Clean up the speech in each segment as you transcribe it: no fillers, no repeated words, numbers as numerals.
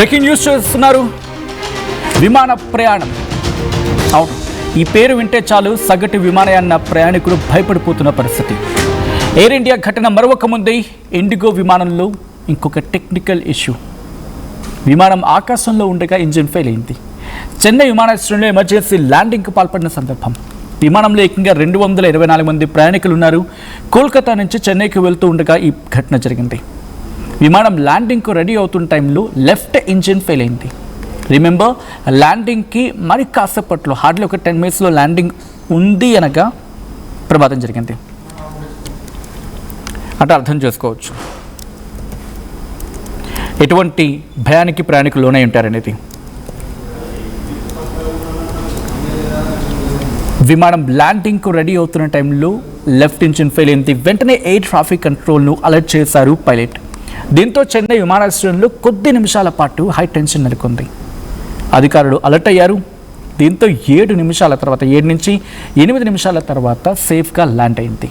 Breaking news చూస్తున్నారు. విమాన ప్రయాణం. అవును, ఈ పేరు వింటే చాలు సగటు విమానయాన ప్రయాణికులు భయపడిపోతున్న పరిస్థితి. ఎయిర్ ఇండియా ఘటన మరొక ముందే ఇండిగో విమానంలో ఇంకొక టెక్నికల్ ఇష్యూ. విమానం ఆకాశంలో ఉండగా ఇంజిన్ ఫెయిల్ అయింది. చెన్నై విమానాశ్రయంలో ఎమర్జెన్సీ ల్యాండింగ్కు పాల్పడిన సందర్భం. విమానంలో ఏకంగా 224 మంది ప్రయాణికులు ఉన్నారు. కోల్కతా నుంచి చెన్నైకి వెళ్తూ ఉండగా ఈ ఘటన జరిగింది. విమానం ల్యాండింగ్కు రెడీ అవుతున్న టైంలో లెఫ్ట్ ఇంజిన్ ఫెయిల్ అయింది. రిమెంబర్, ల్యాండింగ్కి మరి కాసేపట్లో హార్డ్లీ ఒక 10 మినిట్స్లో ల్యాండింగ్ ఉంది అనగా ప్రమాదం జరిగింది అంటే అర్థం చేసుకోవచ్చు ఎటువంటి భయానికి ప్రయాణికులు లోనై ఉంటారనేది. విమానం ల్యాండింగ్కు రెడీ అవుతున్న టైంలో లెఫ్ట్ ఇంజిన్ ఫెయిల్ అయింది. వెంటనే ఎయిర్ ట్రాఫిక్ కంట్రోల్ను అలర్ట్ చేశారు పైలట్. దీంతో చెన్నై విమానాశ్రయంలో కొద్ది నిమిషాల పాటు హై టెన్షన్ నెలకొంది. అధికారులు అలర్ట్ అయ్యారు. దీంతో 7 నిమిషాల తర్వాత 7 నుంచి 8 నిమిషాల తర్వాత సేఫ్గా ల్యాండ్ అయింది.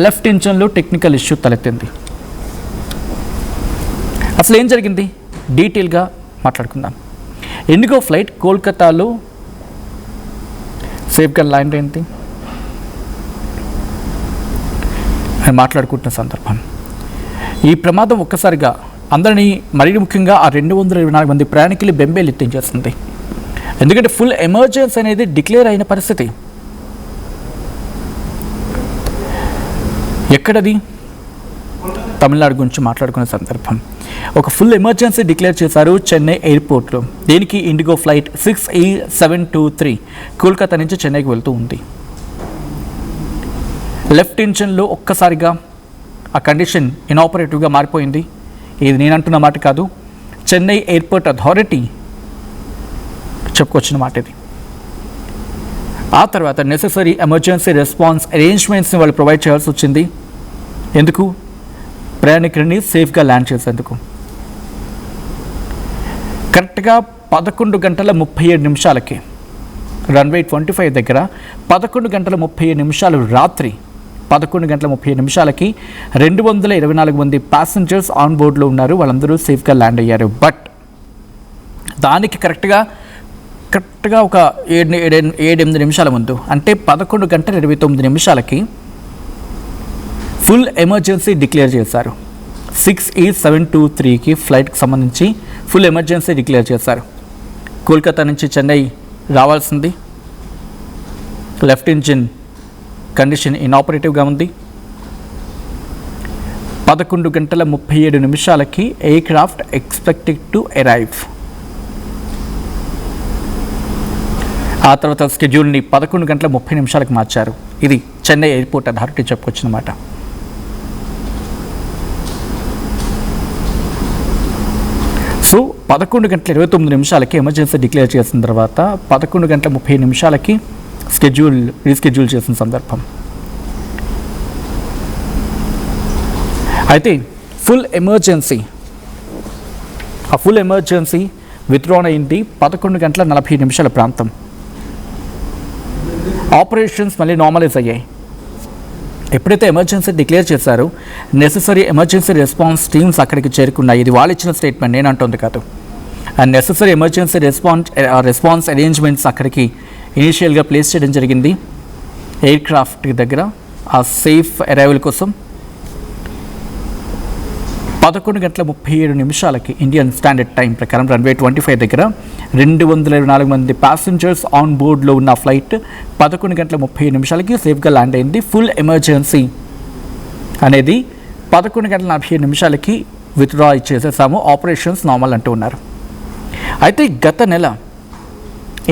లెఫ్ట్ ఇంజన్లో టెక్నికల్ ఇష్యూ తలెత్తింది. అసలు ఏం జరిగింది డీటెయిల్గా మాట్లాడుకుందాం. ఇండిగో ఫ్లైట్ కోల్కతాలో సేఫ్గా ల్యాండ్ అయింది అని మాట్లాడుకుంటున్న సందర్భం. ఈ ప్రమాదం ఒక్కసారిగా అందరినీ, మరీ ముఖ్యంగా ఆ 224 మంది ప్రయాణికులు బెంబేలెత్తించేస్తుంది. ఎందుకంటే ఫుల్ ఎమర్జెన్సీ అనేది డిక్లేర్ అయిన పరిస్థితి. ఎక్కడది? తమిళనాడు గురించి మాట్లాడుకునే సందర్భం. ఒక ఫుల్ ఎమర్జెన్సీ డిక్లేర్ చేశారు చెన్నై ఎయిర్పోర్ట్లో. దీనికి ఇండిగో ఫ్లైట్ 6E723 కోల్కతా నుంచి చెన్నైకి వెళ్తూ ఉంది. లెఫ్ట్ ఇంజన్లో ఒక్కసారిగా ఆ కండిషన్ ఇనాపరేటివ్గా మారిపోయింది. ఇది నేను అంటున్న మాట కాదు, చెన్నై ఎయిర్పోర్ట్ అథారిటీ చెప్పుకొచ్చిన మాట ఇది. ఆ తర్వాత నెసెసరీ ఎమర్జెన్సీ రెస్పాన్స్ అరేంజ్మెంట్స్ని వాళ్ళు ప్రొవైడ్ చేయాల్సి వచ్చింది. ఎందుకు? ప్రయాణికుడిని సేఫ్గా ల్యాండ్ చేసేందుకు. కరెక్ట్గా 11 గంటల 37 నిమిషాలకి రన్వే 25 దగ్గర 11 గంటల 37 నిమిషాలు రాత్రి 11 గంటల 37 నిమిషాలకి 224 మంది ప్యాసింజర్స్ ఆన్ బోర్డులో ఉన్నారు. వాళ్ళందరూ సేఫ్గా ల్యాండ్ అయ్యారు. బట్ దానికి కరెక్ట్గా ఒక 7-8 నిమిషాల ముందు, అంటే 11 గంటల 29 నిమిషాలకి ఫుల్ ఎమర్జెన్సీ డిక్లేర్ చేశారు. 6E723కి ఫ్లైట్కి సంబంధించి ఫుల్ ఎమర్జెన్సీ డిక్లేర్ చేశారు. కోల్కతా నుంచి చెన్నై రావాల్సింది. లెఫ్ట్ ఇంజిన్ కండిషన్ ఇనాపరేటివ్గా ఉంది. 11 గంటల 37 నిమిషాలకి ఎయిర్క్రాఫ్ట్ ఎక్స్పెక్టెడ్ టు అరైవ్. ఆ తర్వాత స్కెడ్యూల్ని 11 గంటల 30 నిమిషాలకు మార్చారు. ఇది చెన్నై ఎయిర్పోర్ట్ అథారిటీ చెప్పుకొచ్చిన మాట. సో 11 గంటల 29 నిమిషాలకి ఎమర్జెన్సీ డిక్లేర్ చేసిన తర్వాత 11 గంటల 30 నిమిషాలకి రీస్కెడ్యూల్ చేసిన సందర్భం. అయితే ఫుల్ ఎమర్జెన్సీ విత్డ్రాన్ అయింది 11 గంటల 40 నిమిషాల ప్రాంతం. ఆపరేషన్స్ మళ్ళీ నార్మలైజ్ అయ్యాయి. ఎప్పుడైతే ఎమర్జెన్సీ డిక్లేర్ చేశారో నెసెసరీ ఎమర్జెన్సీ రెస్పాన్స్ టీమ్స్ అక్కడికి చేరుకున్నాయి. ఇది వాళ్ళు ఇచ్చిన స్టేట్మెంట్, నేను అంటుంది కాదు. And necessary emergency response arrangements అక్కడికి ఇనీషియల్గా ప్లేస్ చేయడం జరిగింది ఎయిర్ క్రాఫ్ట్ దగ్గర ఆ సేఫ్ అరైవల్ కోసం. 11 గంటల 37 నిమిషాలకి ఇండియన్ స్టాండర్డ్ టైం ప్రకారం రన్వే 25 దగ్గర 224 మంది ప్యాసింజర్స్ ఆన్ బోర్డ్లో ఉన్న ఫ్లైట్ 11 గంటల 30 నిమిషాలకి సేఫ్గా ల్యాండ్ అయింది. ఫుల్ ఎమర్జెన్సీ అనేది 11 గంటల 47 నిమిషాలకి విత్డ్రా చేసేసాము, ఆపరేషన్స్ నార్మల్ అంటూ ఉన్నారు. అయితే గత నెల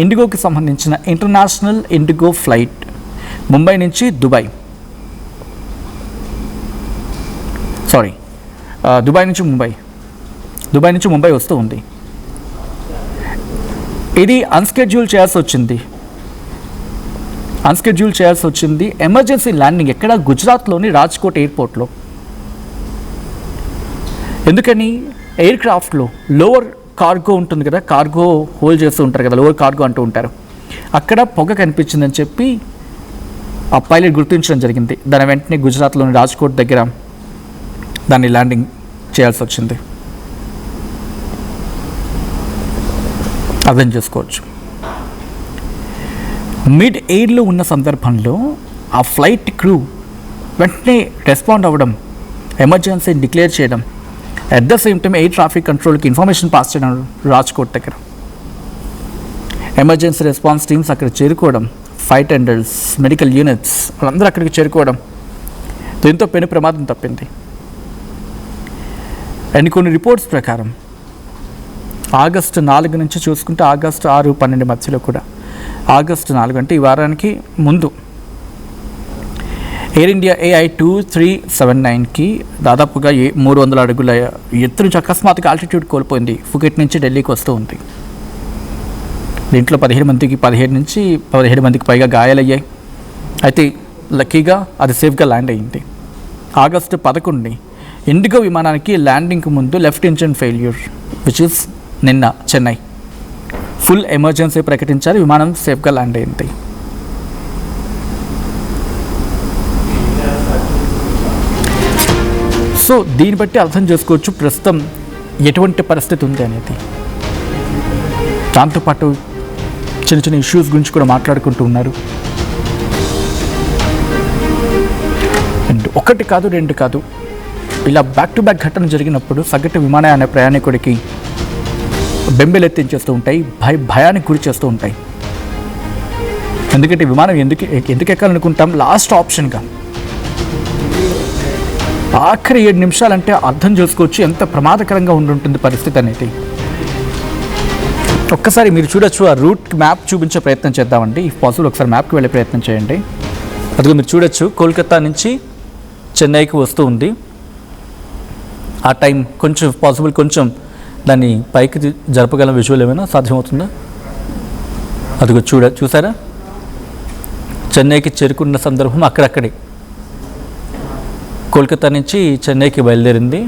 ఇండిగోకి సంబంధించిన ఇంటర్నేషనల్ ఇండిగో ఫ్లైట్ ముంబై నుంచి దుబాయ్ నుంచి ముంబై వస్తూ ఉంది. ఇది అన్స్కెడ్యూల్ చేయాల్సి వచ్చింది. ఎమర్జెన్సీ ల్యాండింగ్ ఎక్కడ? గుజరాత్లోని రాజ్కోట్ ఎయిర్పోర్ట్లో. ఎందుకని? ఎయిర్ క్రాఫ్ట్లో లోవర్ కార్గో ఉంటుంది కదా, కార్గో హోల్డ్ చేస్తూ ఉంటారు కదా, లోవర్ కార్గో అంటూ ఉంటారు. అక్కడ పొగ కనిపించిందని చెప్పి ఆ పైలట్ గుర్తించడం జరిగింది. దాని వెంటనే గుజరాత్లోని రాజ్కోట్ దగ్గర దాన్ని ల్యాండింగ్ చేయాల్సి వచ్చింది. అర్థం చేసుకోవచ్చు. మిడ్ ఎయిర్లో ఉన్న సందర్భంలో ఆ ఫ్లైట్ క్రూ వెంటనే రెస్పాండ్ అవ్వడం, ఎమర్జెన్సీ డిక్లేర్ చేయడం, at the same time air traffic కంట్రోల్కి ఇన్ఫర్మేషన్ పాస్ చేయడం, రాజ్కోట్ దగ్గర ఎమర్జెన్సీ రెస్పాన్స్ టీమ్స్ అక్కడ చేరుకోవడం, ఫైర్ టెండర్స్, మెడికల్ యూనిట్స్ వాళ్ళందరూ అక్కడికి చేరుకోవడం, దీంతో పెను ప్రమాదం తప్పింది. అండ్ కొన్ని రిపోర్ట్స్ ప్రకారం ఆగస్టు 4 నుంచి చూసుకుంటే ఆగస్టు 6-12 మధ్యలో కూడా, ఆగస్టు 4 అంటే ఈ వారానికి ముందు ఎయిర్ ఇండియా AI2379కి దాదాపుగా 300 అడుగుల ఎత్తు నుంచి అకస్మాత్తుగా ఆల్టిట్యూడ్ కోల్పోయింది. ఫుకెట్ నుంచి ఢిల్లీకి వస్తూ ఉంది. దీంట్లో 17 నుంచి 17 మందికి పైగా గాయాలయ్యాయి. అయితే లక్కీగా అది సేఫ్గా ల్యాండ్ అయ్యింది. ఆగస్టు 11 ఇండిగో విమానానికి ల్యాండింగ్కి ముందు left engine failure, which is నిన్న చెన్నై. ఫుల్ ఎమర్జెన్సీ ప్రకటించారు, విమానం సేఫ్గా ల్యాండ్ అయింది. సో దీన్ని బట్టి అర్థం చేసుకోవచ్చు ప్రస్తుతం ఎటువంటి పరిస్థితి ఉంది అనేది. దాంతోపాటు చిన్న చిన్న ఇష్యూస్ గురించి కూడా మాట్లాడుకుంటూ ఉన్నారు. అండ్ 1 కాదు 2 కాదు, ఇలా బ్యాక్ టు బ్యాక్ ఘటన జరిగినప్పుడు సగటు విమానయాన ప్రయాణికుడికి బెంబెలెత్తించేస్తూ ఉంటాయి, భయానికి గురి చేస్తూ ఉంటాయి. ఎందుకంటే విమానం ఎందుకు ఎక్కాలనుకుంటాం, లాస్ట్ ఆప్షన్గా ఆఖరి 7 నిమిషాలంటే అర్థం చేసుకోవచ్చు ఎంత ప్రమాదకరంగా ఉండుంటుంది పరిస్థితి అనేది. ఒక్కసారి మీరు చూడొచ్చు, ఆ రూట్ మ్యాప్ చూపించే ప్రయత్నం చేద్దామండి. ఇఫ్ పాసిబుల్ ఒకసారి మ్యాప్కి వెళ్ళే ప్రయత్నం చేయండి. అదిగో మీరు చూడొచ్చు, కోల్కతా నుంచి చెన్నైకి వస్తూ ఉంది. ఆ టైం కొంచెం పాసిబుల్, కొంచెం దాన్ని పైకి జరపగల విజువల్ ఏమైనా సాధ్యమవుతుందా? అదిగో చూసారా, చెన్నైకి చేరుకున్న సందర్భం అక్కడక్కడే. కోల్కతా నుంచి చెన్నైకి బయలుదేరింది.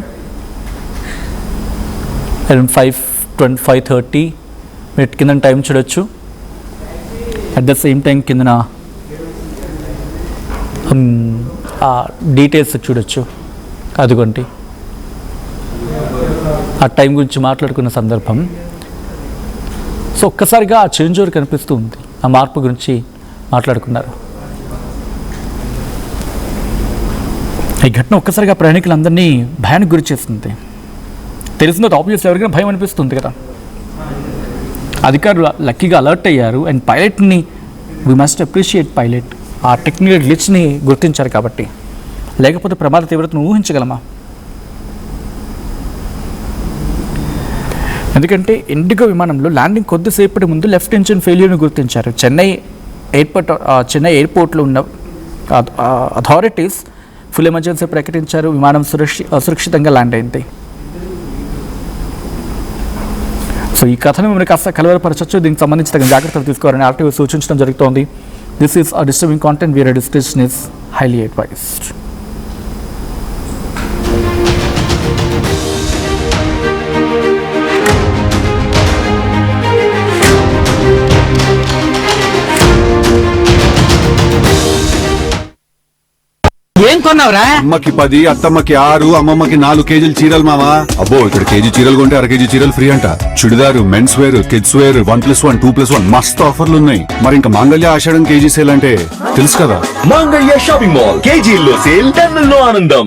అరౌండ్ 5:30 మినిట్ కింద టైం చూడొచ్చు. అట్ ద సేమ్ టైం కిందన డీటెయిల్స్ చూడొచ్చు. అదిగోండి ఆ టైం గురించి మాట్లాడుకున్న సందర్భం. సో ఒక్కసారిగా ఆ చేంజ్ ఓవర్ కనిపిస్తూ ఉంది, ఆ మార్పు గురించి మాట్లాడుకున్నారు. ఈ ఘటన ఒక్కసారిగా ప్రయాణికులందరినీ భయానికి గురి చేస్తుంది. తెలిసిన ఆబ్వియస్ ఎవరికైనా భయం అనిపిస్తుంది కదా. అధికారులు లక్కీగా అలర్ట్ అయ్యారు. అండ్ పైలట్ని వీ మస్ట్ అప్రిషియేట్ పైలట్, ఆ టెక్నికల్ గ్లిచ్ని గుర్తించారు కాబట్టి. లేకపోతే ప్రమాద తీవ్రతను ఊహించగలమా? ఎందుకంటే ఇండిగో విమానంలో ల్యాండింగ్ కొద్దిసేపటి ముందు లెఫ్ట్ ఇంజిన్ ఫెయిల్యూర్ని గుర్తించారు. చెన్నై ఎయిర్పోర్ట్లో ఉన్న అథారిటీస్ ఫుల్ ఎమర్జెన్సీ ప్రకటించారు. విమానం సురక్షితంగా ల్యాండ్ అయింది. సో ఈ కథను మీరు కాస్త కలవరపరచచ్చు. దీనికి సంబంధించి తగిన జాగ్రత్తలు తీసుకోవాలని ఆర్టీఓ సూచించడం జరుగుతోంది. This is a disturbing content, viewer discretion is highly advised. ఏం కొన్నావురా? అమ్మకి 10, అత్తమ్మకి 6, అమ్మమ్మకి 4 కేజీలు చీరలు మావా. అబ్బో, ఇక్కడ కేజీ చీరలు కొంటే 1/2 కేజీ చీరలు ఫ్రీ అంట. Churidar, men's wear, kids wear 1+1, 2+1 మస్తు ఆఫర్లు ఉన్నాయి. మరి ఇంకా మాంగళ్య ఆషాఢం కేజీ సేల్ అంటే తెలుసు కదా. మాంగళ్య షాపింగ్ మాల్, కేజీల్లో సేల్, టన్నుల్లో ఆనందం.